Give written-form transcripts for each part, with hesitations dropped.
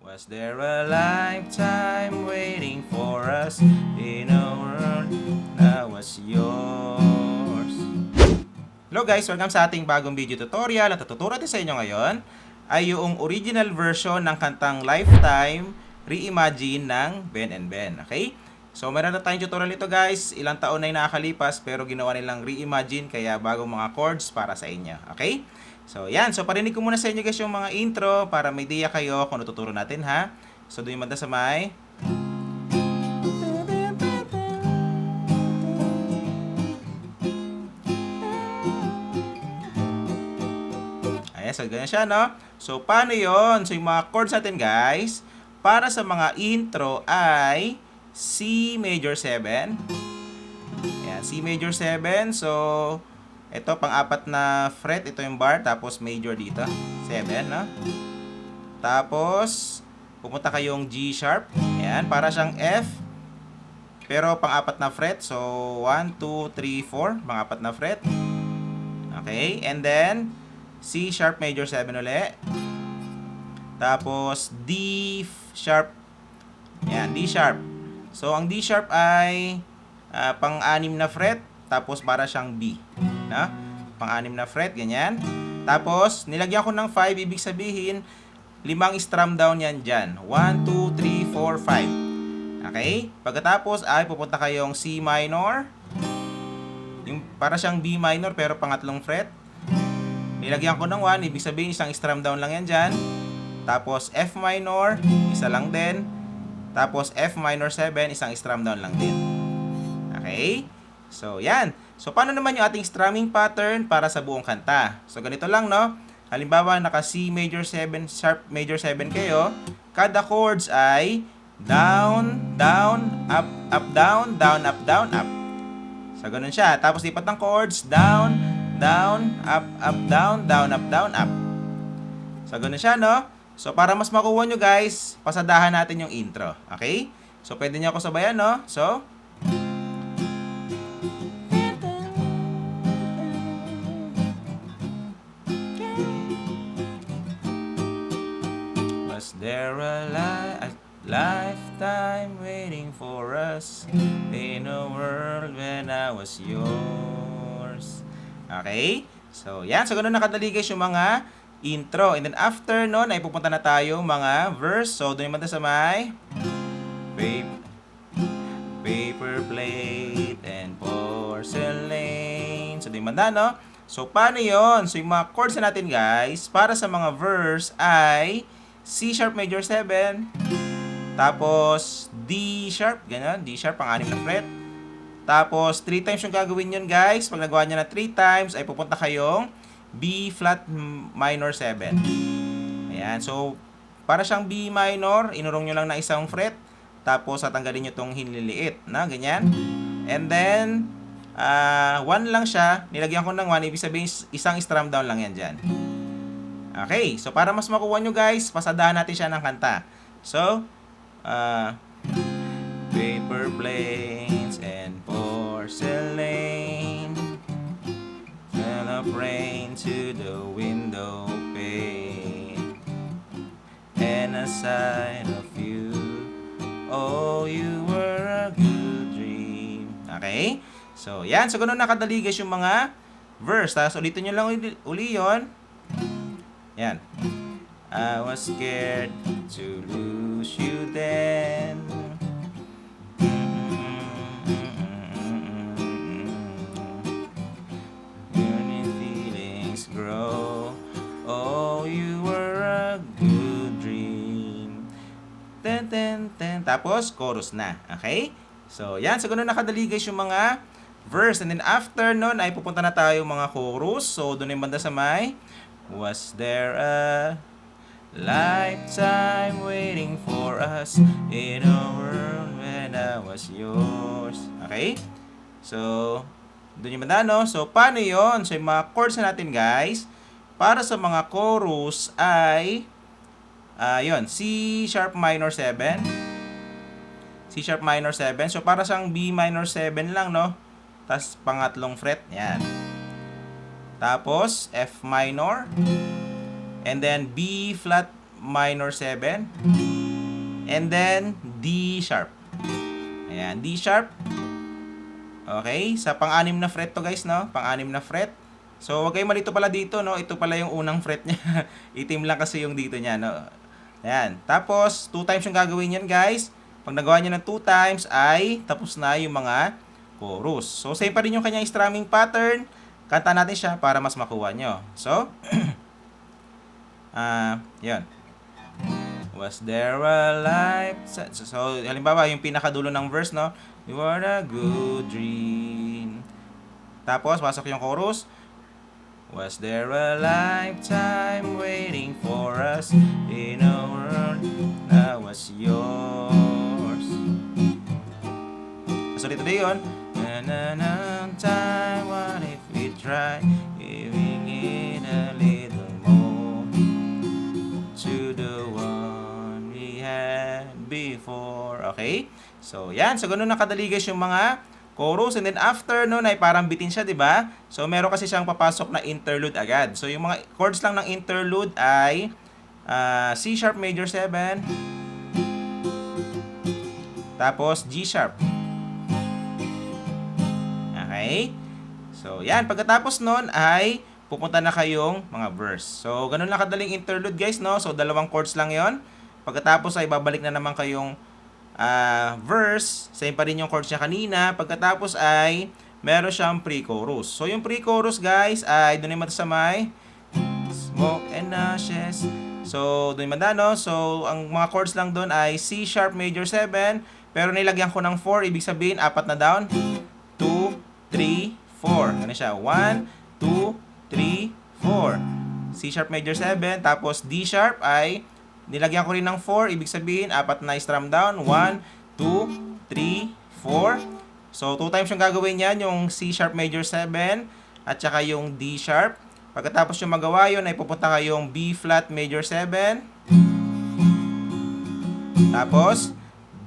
Was there a lifetime waiting for us in a world that was yours? Hello guys! Welcome sa ating bagong video tutorial. Ang tuturo natin sa inyo ngayon ay yung original version ng kantang Lifetime Reimagine ng Ben and Ben. Okay? So meron na tayong tutorial nito guys. Ilang taon na yung nakakalipas pero ginawa nilang reimagine kaya bagong mga chords para sa inyo. Okay? So, yan. So, parinig ko muna sa inyo guys yung mga intro para may idea kayo kung ano tuturo natin, ha? So, doon yung manda sa may. Ayan, so ganyan siya, no? So, paano yon? So, yung mga chords natin, guys, para sa mga intro ay C major 7. Ayan, C major 7. So, ito, pang-apat na fret, ito yung bar, tapos major dito, 7, no? Tapos, pupunta kayong G sharp, ayan, para siyang F, pero pang-apat na fret, so 1, 2, 3, 4, pang-apat na fret, okay, and then, C sharp major 7 uli, tapos D sharp, ayan, D sharp, so ang D sharp ay pang-anim na fret, tapos para siyang B, no? Pang-anim na fret, ganyan. Tapos, nilagyan ko ng 5, ibig sabihin, 5 strum down yan dyan. 1, 2, 3, 4, 5. Okay? Pagkatapos, ay pupunta kayong C minor. Yung para siyang B minor, pero pangatlong fret. Nilagyan ko ng 1, ibig sabihin, isang strum down lang yan dyan. Tapos, F minor, isa lang din. Tapos, F minor 7, isang strum down lang din. Okay? So, yan. So, paano naman yung ating strumming pattern para sa buong kanta? So, ganito lang, no? Halimbawa, naka C major 7, sharp major 7 kayo. Kada chords ay down, down, up, up, down, down, up, down, up. So, ganun siya. Tapos, lipat ng chords, down, down, up, down, up, down, up. So, ganun siya, no? So, para mas makuha nyo, guys, pasadahan natin yung intro. Okay? So, pwede nyo ako sabayan, no? So, was there a lifetime waiting for us in a world when I was yours? Okay? So, yan. So, ganun nakadali guys yung mga intro. And then, after nun, ay pupunta na tayo mga verse. So, doon yung manda sa may paper plate and porcelain. So, doon yung manda, no? So, paano yon? So, yung mga chords na natin, guys, para sa mga verse ay C sharp major 7, tapos D sharp, ganyan, D sharp, pang-anim na fret. Tapos, 3 times yung gagawin yun, guys. Pag nagawa nyo na 3 times, ay pupunta kayong B flat minor 7. Ayan, so, para siyang B minor, inurong nyo lang na isang fret, tapos tatanggalin nyo itong hinliliit, na, ganyan. And then, 1 lang siya, nilagyan ko ng 1, ibig sabihin, isang strum down lang yan dyan. Okay, so para mas makuha nyo guys, pasadahan natin siya ng kanta. So, paper planes and porcelain fell of rain to the window pane, and a sight of you, oh, you were a good dream. Okay, so yan, so ganun nakadali guys yung mga verse. Tapos ulitin nyo lang uli yun. Yan. I was scared to lose you then. When feelings grow, oh, you were a good dream. Ten, ten, ten. Tapos, chorus na. Okay? So, yan. So, ganun nakadali guys yung mga verse. And then, after nun, ay pupunta na tayo mga chorus. So, doon yung banda sa may was there a lifetime waiting for us in a world when I was yours? Okay? So, doon yung banda, no? So, paano yon? So, yung mga chords na natin, guys, para sa mga chorus ay, yon, C sharp minor 7. C sharp minor 7. So, para siyang B minor 7 lang, no? Tapos, pangatlong fret. Yan. Tapos, F minor. And then, B flat minor 7. and then D sharp. Ayan, D sharp. Okay, sa pang-anim na fret to guys, no? Pang-anim na fret. So, wag kayong malito pala dito, no? Ito pala yung unang fret niya. Itim lang kasi yung dito niya, no? Ayan. Tapos, 2 times yung gagawin yan, guys. Pag nagawa niyo ng 2 times, ay tapos na yung mga chorus. So, same pa rin yung kanyang strumming pattern. Kanta natin siya para mas makuha nyo. So, yun. Was there a life? So, halimbawa, yung pinakadulo ng verse, no? You were a good dream. Tapos, pasok yung chorus. Was there a lifetime waiting for us in a world that was yours? So, dito din yun. Time, what if we try giving it a little more to the one we had before? Okay? So, yan. So, ganun nakadali guys yung mga chorus. And then, after nun ay parang bitin siya, di ba? So, meron kasi siyang papasok na interlude agad. So, yung mga chords lang ng interlude ay C sharp major 7, tapos G sharp. Okay? So, yan. Pagkatapos nun ay pupunta na kayong mga verse. So, ganun lang kadaling interlude guys, no? So, 2 chords lang yon. Pagkatapos ay babalik na naman kayong verse, same pa rin yung chords niya kanina. Pagkatapos ay meron siyang pre-chorus. So yung pre-chorus guys ay doon naman sa may smoke and ashes. So doon naman no. So ang mga chords lang doon ay C sharp major 7, pero nilagyan ko ng 4, ibig sabihin 4 na down. 2, 3, 4. Ano siya? 1, 2, 3, 4. C sharp major 7, tapos D sharp ay nilagyan ko rin ng 4, ibig sabihin, 4 na strum down. 1, 2, 3, 4. So, 2 times yung gagawin yan, yung C sharp major 7, at saka yung D sharp. Pagkatapos yung magawa yun, ay pupunta kayong B flat major 7. Tapos,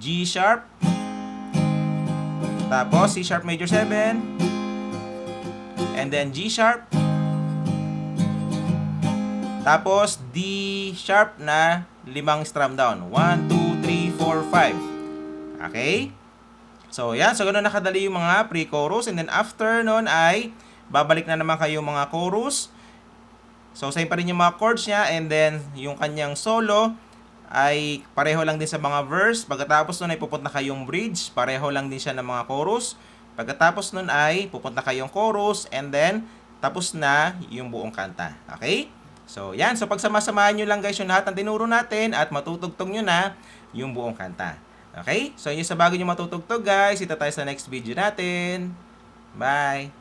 G sharp. Tapos, C sharp major 7. And then, G sharp. Tapos, D sharp na 5 strum down. 1, 2, 3, 4, 5. Okay? So, yan. So, ganun nakadali yung mga pre-chorus. And then, after nun ay babalik na naman kayo mga chorus. So, same pa rin yung mga chords niya. And then, yung kanyang solo ay pareho lang din sa mga verse. Pagkatapos nun ay pupunta kayong bridge. Pareho lang din siya ng mga chorus. Pagkatapos nun ay pupunta kayong chorus. And then, tapos na yung buong kanta. Okay? So, yan. So, pagsama-samahan nyo lang guys yung lahat ng tinuro natin at matutugtog nyo na yung buong kanta. Okay? So, yun sa bago nyo matutugtog guys. Ito tayo sa next video natin. Bye!